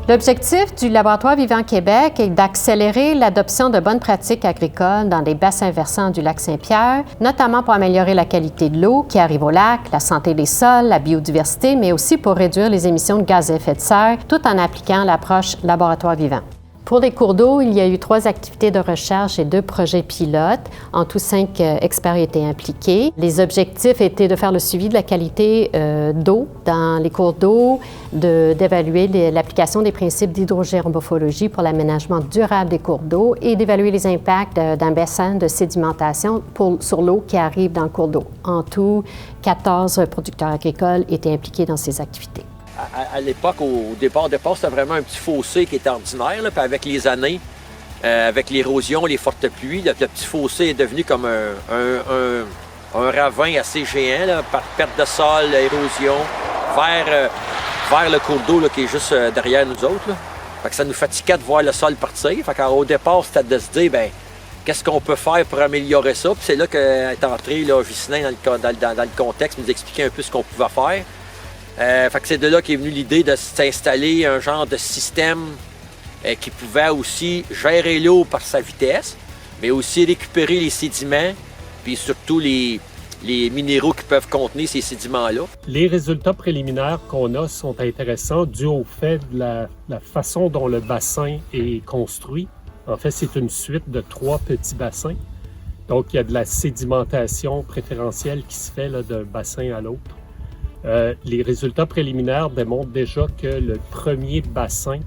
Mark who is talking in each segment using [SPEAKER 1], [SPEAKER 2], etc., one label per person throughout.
[SPEAKER 1] L'objectif du Laboratoire Vivant Québec est d'accélérer l'adoption de bonnes pratiques agricoles dans les bassins versants du lac Saint-Pierre, notamment pour améliorer la qualité de l'eau qui arrive au lac, la santé des sols, la biodiversité, mais aussi pour réduire les émissions de gaz à effet de serre, tout en appliquant l'approche Laboratoire Vivant. Pour les cours d'eau, il y a eu 3 activités de recherche et 2 projets pilotes. En tout, 5 experts étaient impliqués. Les objectifs étaient de faire le suivi de la qualité d'eau dans les cours d'eau, d'évaluer l'application des principes d'hydrogéomorphologie pour l'aménagement durable des cours d'eau et d'évaluer les impacts d'un bassin de sédimentation sur l'eau qui arrive dans le cours d'eau. En tout, 14 producteurs agricoles étaient impliqués dans ces activités.
[SPEAKER 2] À l'époque, au départ, c'était vraiment un petit fossé qui était ordinaire. Là, puis avec les années, avec l'érosion, les fortes pluies, le petit fossé est devenu comme un ravin assez géant, là, par perte de sol, érosion, vers le cours d'eau là, qui est juste derrière nous autres. Là. Fait que ça nous fatiguait de voir le sol partir. Fait qu'au départ, c'était de se dire, bien, qu'est-ce qu'on peut faire pour améliorer ça? Puis c'est là qu'est entré là, Ghislain dans le contexte, nous expliquer un peu ce qu'on pouvait faire. Fait que c'est de là qu'est venue l'idée de s'installer un genre de système qui pouvait aussi gérer l'eau par sa vitesse, mais aussi récupérer les sédiments, puis surtout les minéraux qui peuvent contenir ces sédiments-là.
[SPEAKER 3] Les résultats préliminaires qu'on a sont intéressants dû au fait de la façon dont le bassin est construit. En fait, c'est une suite de 3 petits bassins. Donc, il y a de la sédimentation préférentielle qui se fait d'un bassin à l'autre. Les résultats préliminaires démontrent déjà que le premier bassin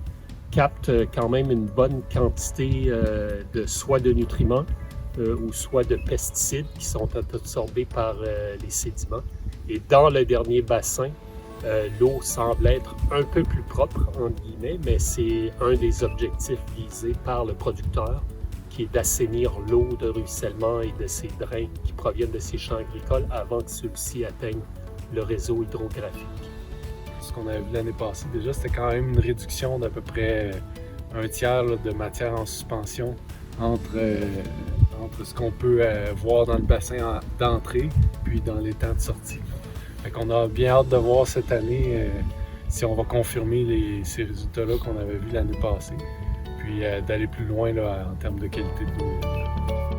[SPEAKER 3] capte quand même une bonne quantité soit de nutriments ou soit de pesticides qui sont absorbés par les sédiments. Et dans le dernier bassin, l'eau semble être un peu plus propre, entre guillemets, mais c'est un des objectifs visés par le producteur, qui est d'assainir l'eau de ruissellement et de ces drains qui proviennent de ces champs agricoles avant que ceux-ci atteignent le réseau hydrographique.
[SPEAKER 4] Ce qu'on avait vu l'année passée déjà, c'était quand même une réduction d'à peu près un tiers là, de matière en suspension entre ce qu'on peut voir dans le bassin d'entrée puis dans les temps de sortie. Fait qu'on a bien hâte de voir cette année si on va confirmer ces résultats-là qu'on avait vus l'année passée, puis d'aller plus loin là, en termes de qualité de l'eau.